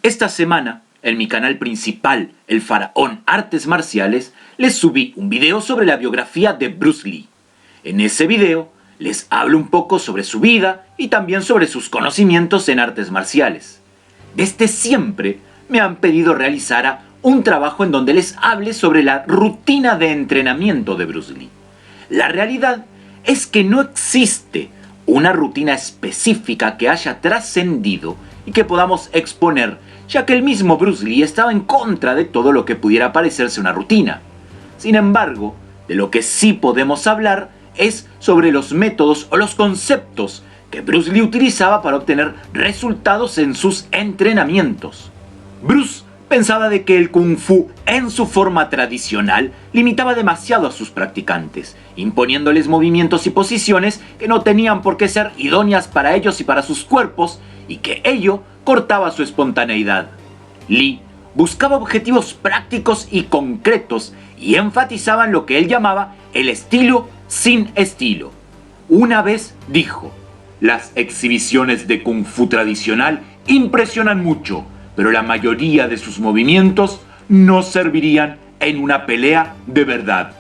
Esta semana, en mi canal principal, El Faraón Artes Marciales, les subí un video sobre la biografía de Bruce Lee. En ese video, les hablo un poco sobre su vida y también sobre sus conocimientos en artes marciales. Desde siempre me han pedido realizara un trabajo en donde les hable sobre la rutina de entrenamiento de Bruce Lee. La realidad es que no existe una rutina específica que haya trascendido y que podamos exponer, ya que el mismo Bruce Lee estaba en contra de todo lo que pudiera parecerse una rutina. Sin embargo, de lo que sí podemos hablar es sobre los métodos o los conceptos que Bruce Lee utilizaba para obtener resultados en sus entrenamientos. Bruce pensaba de que el Kung Fu en su forma tradicional limitaba demasiado a sus practicantes, imponiéndoles movimientos y posiciones que no tenían por qué ser idóneas para ellos y para sus cuerpos, y que ello cortaba su espontaneidad. Lee buscaba objetivos prácticos y concretos y enfatizaba en lo que él llamaba el estilo sin estilo. Una vez dijo: "Las exhibiciones de Kung Fu tradicional impresionan mucho, pero la mayoría de sus movimientos no servirían en una pelea de verdad".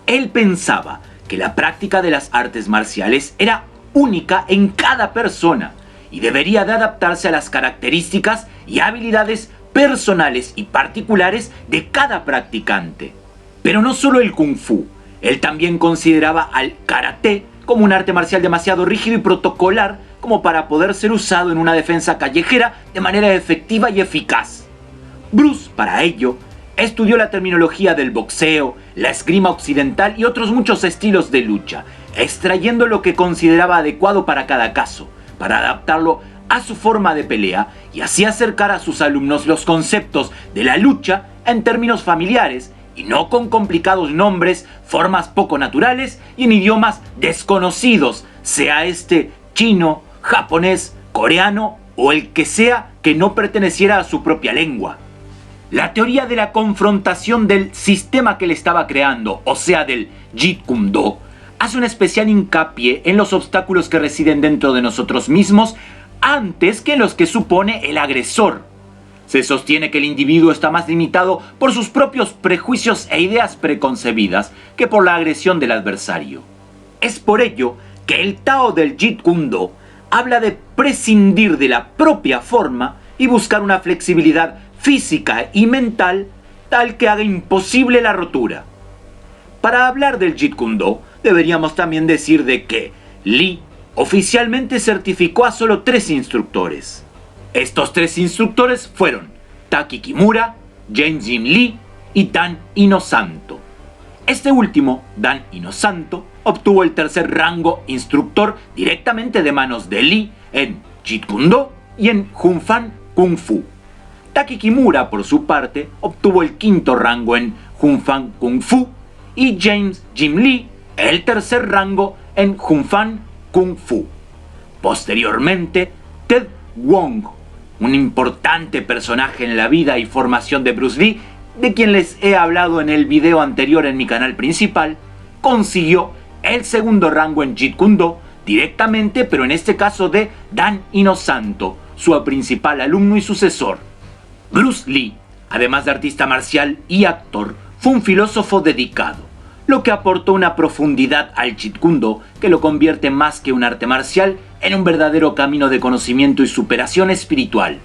Él pensaba que la práctica de las artes marciales era única en cada persona y debería de adaptarse a las características y habilidades personales y particulares de cada practicante. Pero no solo el Kung Fu, él también consideraba al Karate como un arte marcial demasiado rígido y protocolar como para poder ser usado en una defensa callejera de manera efectiva y eficaz. Bruce, para ello, estudió la terminología del boxeo, la esgrima occidental y otros muchos estilos de lucha, extrayendo lo que consideraba adecuado para cada caso, para adaptarlo a su forma de pelea y así acercar a sus alumnos los conceptos de la lucha en términos familiares y no con complicados nombres, formas poco naturales y en idiomas desconocidos, sea este chino, japonés, coreano o el que sea que no perteneciera a su propia lengua. La teoría de la confrontación del sistema que le estaba creando, o sea del Jeet Kune Do, hace un especial hincapié en los obstáculos que residen dentro de nosotros mismos antes que en los que supone el agresor. Se sostiene que el individuo está más limitado por sus propios prejuicios e ideas preconcebidas que por la agresión del adversario. Es por ello que el Tao del Jeet Kune Do habla de prescindir de la propia forma y buscar una flexibilidad física y mental tal que haga imposible la rotura. Para hablar del Jeet Kune Do, deberíamos también decir de que Lee oficialmente certificó a solo 3 instructores. Estos 3 instructores fueron Taki Kimura, James Jim Lee y Dan Inosanto. Este último, Dan Inosanto, obtuvo el tercer rango instructor directamente de manos de Lee en Jeet Kune Do y en Hun Fan Kung Fu. Taki Kimura, por su parte, obtuvo el quinto rango en Hun Fan Kung Fu y James Jim Lee el tercer rango en Hun Fan Kung Fu. Posteriormente, Ted Wong, un importante personaje en la vida y formación de Bruce Lee, de quien les he hablado en el video anterior en mi canal principal, consiguió el segundo rango en Jeet Kune Do directamente, pero en este caso de Dan Inosanto, su principal alumno y sucesor. Bruce Lee, además de artista marcial y actor, fue un filósofo dedicado, lo que aportó una profundidad al Jeet Kune Do que lo convierte más que un arte marcial en un verdadero camino de conocimiento y superación espiritual.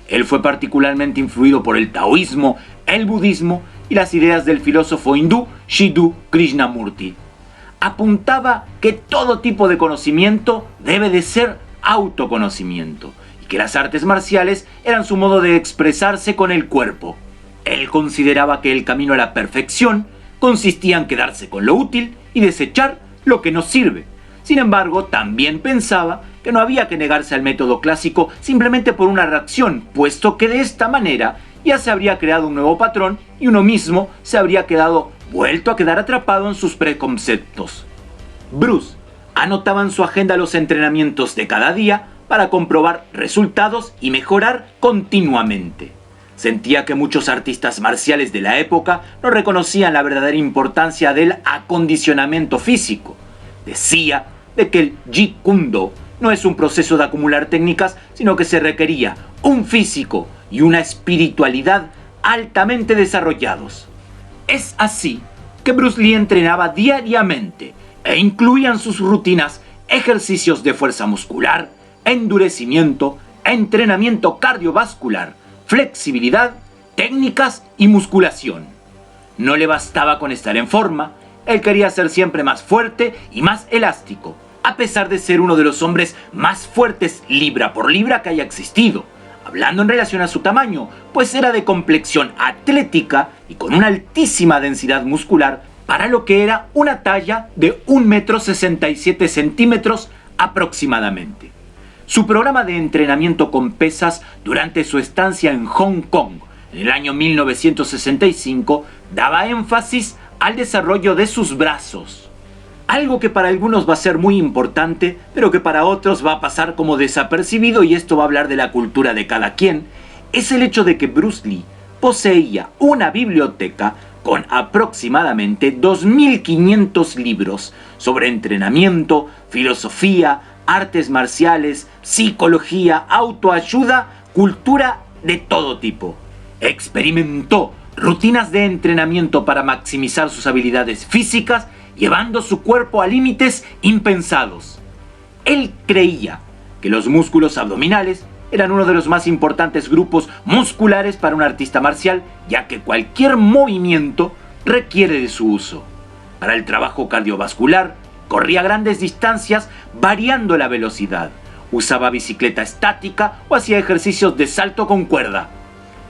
Él fue particularmente influido por el taoísmo, el budismo y las ideas del filósofo hindú Jiddu Krishnamurti. Apuntaba que todo tipo de conocimiento debe de ser autoconocimiento y que las artes marciales eran su modo de expresarse con el cuerpo. Él consideraba que el camino a la perfección consistía en quedarse con lo útil y desechar lo que no sirve. Sin embargo, también pensaba que no había que negarse al método clásico simplemente por una reacción, puesto que de esta manera ya se habría creado un nuevo patrón y uno mismo se habría vuelto a quedar atrapado en sus preconceptos. Bruce anotaba en su agenda los entrenamientos de cada día para comprobar resultados y mejorar continuamente. Sentía que muchos artistas marciales de la época no reconocían la verdadera importancia del acondicionamiento físico. Decía de que el Jeet Kune Do no es un proceso de acumular técnicas, sino que se requería un físico y y una espiritualidad altamente desarrollados. Es así que Bruce Lee entrenaba diariamente e incluía en sus rutinas ejercicios de fuerza muscular, endurecimiento, entrenamiento cardiovascular, flexibilidad, técnicas y musculación. No le bastaba con estar en forma, él quería ser siempre más fuerte y más elástico, a pesar de ser uno de los hombres más fuertes libra por libra que haya existido, hablando en relación a su tamaño, pues era de complexión atlética y con una altísima densidad muscular para lo que era una talla de 1,67 m aproximadamente. Su programa de entrenamiento con pesas durante su estancia en Hong Kong en el año 1965 daba énfasis al desarrollo de sus brazos. Algo que para algunos va a ser muy importante, pero que para otros va a pasar como desapercibido, y esto va a hablar de la cultura de cada quien, es el hecho de que Bruce Lee poseía una biblioteca con aproximadamente 2.500 libros sobre entrenamiento, filosofía, artes marciales, psicología, autoayuda, cultura de todo tipo. Experimentó rutinas de entrenamiento para maximizar sus habilidades físicas, llevando su cuerpo a límites impensados. Él creía que los músculos abdominales eran uno de los más importantes grupos musculares para un artista marcial, ya que cualquier movimiento requiere de su uso. Para el trabajo cardiovascular, corría grandes distancias variando la velocidad, usaba bicicleta estática o hacía ejercicios de salto con cuerda.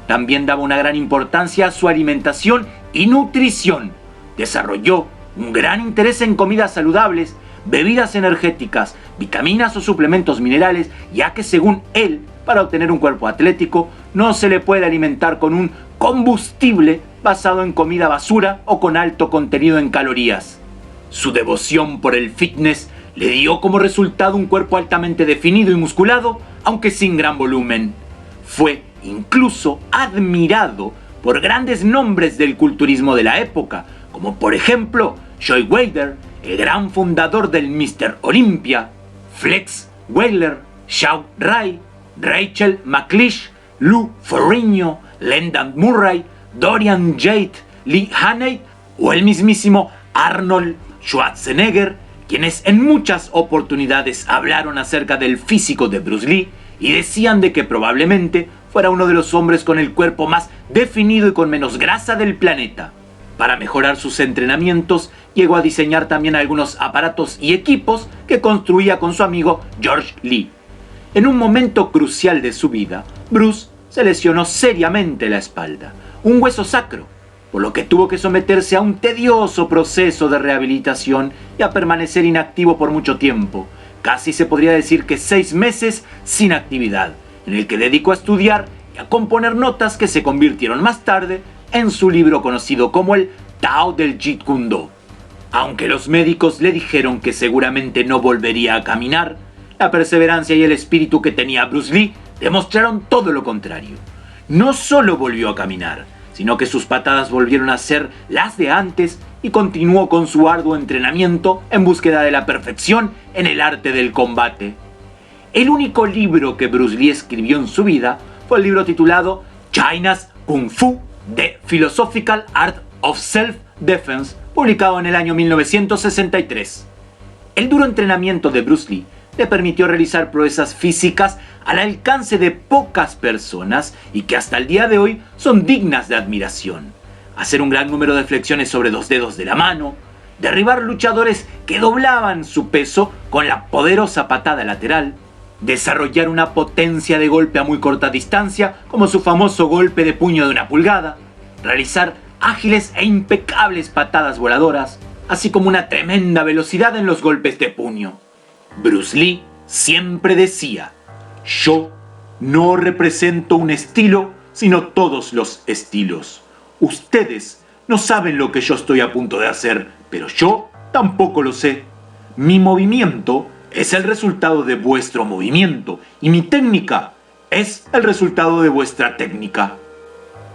También daba una gran importancia a su alimentación y nutrición. Desarrolló un gran interés en comidas saludables, bebidas energéticas, vitaminas o suplementos minerales, ya que según él, para obtener un cuerpo atlético, no se le puede alimentar con un combustible basado en comida basura o con alto contenido en calorías. Su devoción por el fitness le dio como resultado un cuerpo altamente definido y musculado, aunque sin gran volumen. Fue incluso admirado por grandes nombres del culturismo de la época, como por ejemplo Joy Weider, el gran fundador del Mr. Olympia, Flex Wheeler, Shawn Ray, Rachel McLeish, Lou Ferrigno, Lyndon Murray, Dorian Yates, Lee Haney o el mismísimo Arnold Schwarzenegger, quienes en muchas oportunidades hablaron acerca del físico de Bruce Lee y decían de que probablemente fuera uno de los hombres con el cuerpo más definido y con menos grasa del planeta. Para mejorar sus entrenamientos, llegó a diseñar también algunos aparatos y equipos que construía con su amigo George Lee. En un momento crucial de su vida, Bruce se lesionó seriamente la espalda, un hueso sacro, por lo que tuvo que someterse a un tedioso proceso de rehabilitación y a permanecer inactivo por mucho tiempo, casi se podría decir que 6 meses sin actividad, en el que dedicó a estudiar y a componer notas que se convirtieron más tarde en su libro conocido como el Tao del Jeet Kune Do. Aunque los médicos le dijeron que seguramente no volvería a caminar, la perseverancia y el espíritu que tenía Bruce Lee demostraron todo lo contrario. No solo volvió a caminar, sino que sus patadas volvieron a ser las de antes y continuó con su arduo entrenamiento en búsqueda de la perfección en el arte del combate. El único libro que Bruce Lee escribió en su vida fue el libro titulado China's Kung Fu, The Philosophical Art of Self-Defense, publicado en el año 1963. El duro entrenamiento de Bruce Lee le permitió realizar proezas físicas al alcance de pocas personas y que hasta el día de hoy son dignas de admiración. Hacer un gran número de flexiones sobre 2 dedos de la mano, derribar luchadores que doblaban su peso con la poderosa patada lateral, desarrollar una potencia de golpe a muy corta distancia, como su famoso golpe de puño de 1 pulgada, realizar ágiles e impecables patadas voladoras, así como una tremenda velocidad en los golpes de puño. Bruce Lee siempre decía: yo no represento un estilo, sino todos los estilos. Ustedes no saben lo que yo estoy a punto de hacer, pero yo tampoco lo sé. Mi movimiento es el resultado de vuestro movimiento y mi técnica es el resultado de vuestra técnica.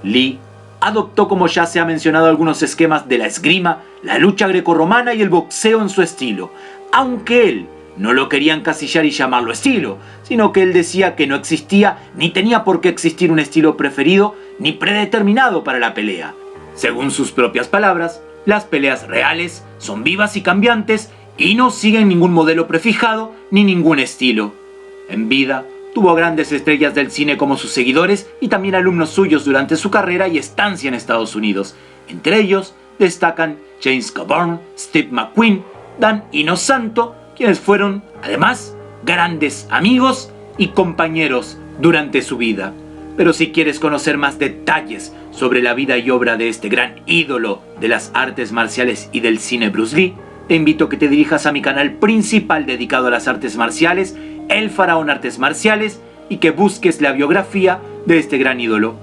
Lee adoptó, como ya se ha mencionado, algunos esquemas de la esgrima, la lucha grecorromana y el boxeo en su estilo, aunque él no lo quería encasillar y llamarlo estilo, sino que él decía que no existía ni tenía por qué existir un estilo preferido ni predeterminado para la pelea. Según sus propias palabras, las peleas reales son vivas y cambiantes y no siguen ningún modelo prefijado ni ningún estilo. En vida, tuvo grandes estrellas del cine como sus seguidores y también alumnos suyos durante su carrera y estancia en Estados Unidos. Entre ellos destacan James Coburn, Steve McQueen, Dan Inosanto, quienes fueron, además, grandes amigos y compañeros durante su vida. Pero si quieres conocer más detalles sobre la vida y obra de este gran ídolo de las artes marciales y del cine Bruce Lee, te invito a que te dirijas a mi canal principal dedicado a las artes marciales, El Faraón Artes Marciales, y que busques la biografía de este gran ídolo.